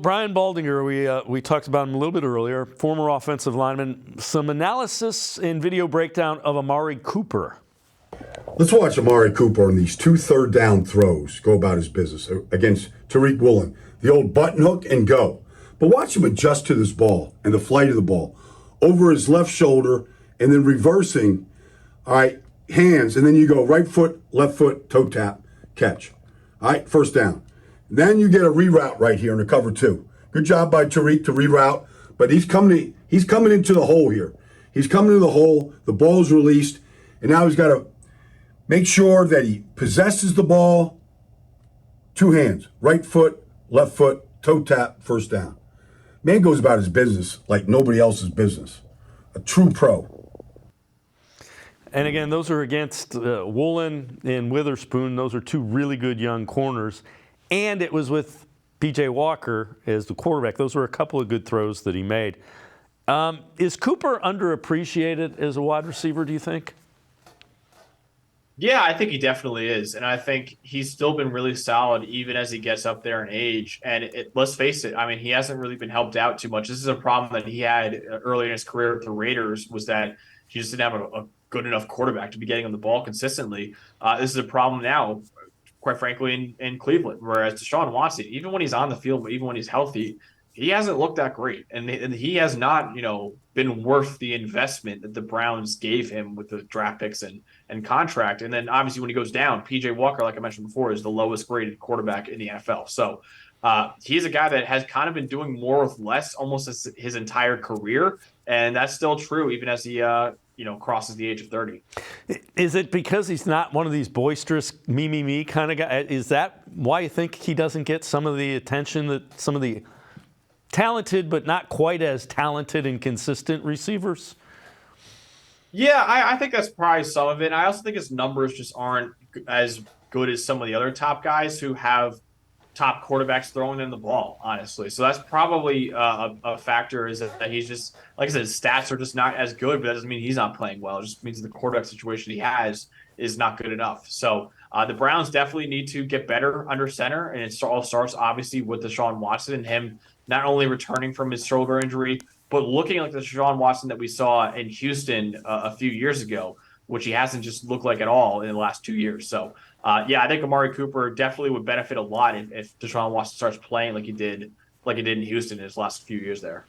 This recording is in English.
Brian Baldinger, we talked about him a little bit earlier, former offensive lineman. Some analysis and video breakdown of Amari Cooper. Let's watch Amari Cooper on these 2 third-down throws go about his business against Tariq Woolen. The old button hook and go. But watch him adjust to this ball and the flight of the ball. Over his left shoulder and then reversing, all right, hands, and then you go right foot, left foot, toe tap, catch. All right, first down. Then you get a reroute right here in the cover 2. Good job by Tariq to reroute, but he's coming into the hole here. He's coming to the hole, the ball's released, and now he's got to make sure that he possesses the ball, 2 hands, right foot, left foot, toe tap, first down. Man goes about his business like nobody else's business. A true pro. And again, those are against Woolen and Witherspoon. Those are 2 really good young corners. And it was with P.J. Walker as the quarterback. Those were a couple of good throws that he made. Is Cooper underappreciated as a wide receiver, do you think? Yeah, I think he definitely is. And I think he's still been really solid even as he gets up there in age. And let's face it, I mean, he hasn't really been helped out too much. This is a problem that he had early in his career with the Raiders, was that he just didn't have a good enough quarterback to be getting him the ball consistently. This is a problem now, quite frankly, in Cleveland, whereas Deshaun Watson, even when he's on the field, but even when he's healthy, he hasn't looked that great. And he has not, been worth the investment that the Browns gave him with the draft picks and contract. And then obviously when he goes down, P.J. Walker, like I mentioned before, is the lowest graded quarterback in the NFL. So he's a guy that has kind of been doing more with less almost his entire career. And that's still true even as he crosses the age of 30. Is it because he's not one of these boisterous me kind of guy? Is that why you think he doesn't get some of the attention that some of the talented but not quite as talented and consistent receivers? Yeah, I think that's probably some of it. And I also think his numbers just aren't as good as some of the other top guys who have top quarterbacks throwing them the ball, honestly. So that's probably a factor, is that he's just, like I said, his stats are just not as good, but that doesn't mean he's not playing well. It just means the quarterback situation he has is not good enough. So the Browns definitely need to get better under center, and it all starts obviously with Deshaun Watson and him not only returning from his shoulder injury, but looking like the Deshaun Watson that we saw in Houston a few years ago, which he hasn't just looked like at all in the last 2 years. So, I think Amari Cooper definitely would benefit a lot if Deshaun Watson starts playing like he did in Houston in his last few years there.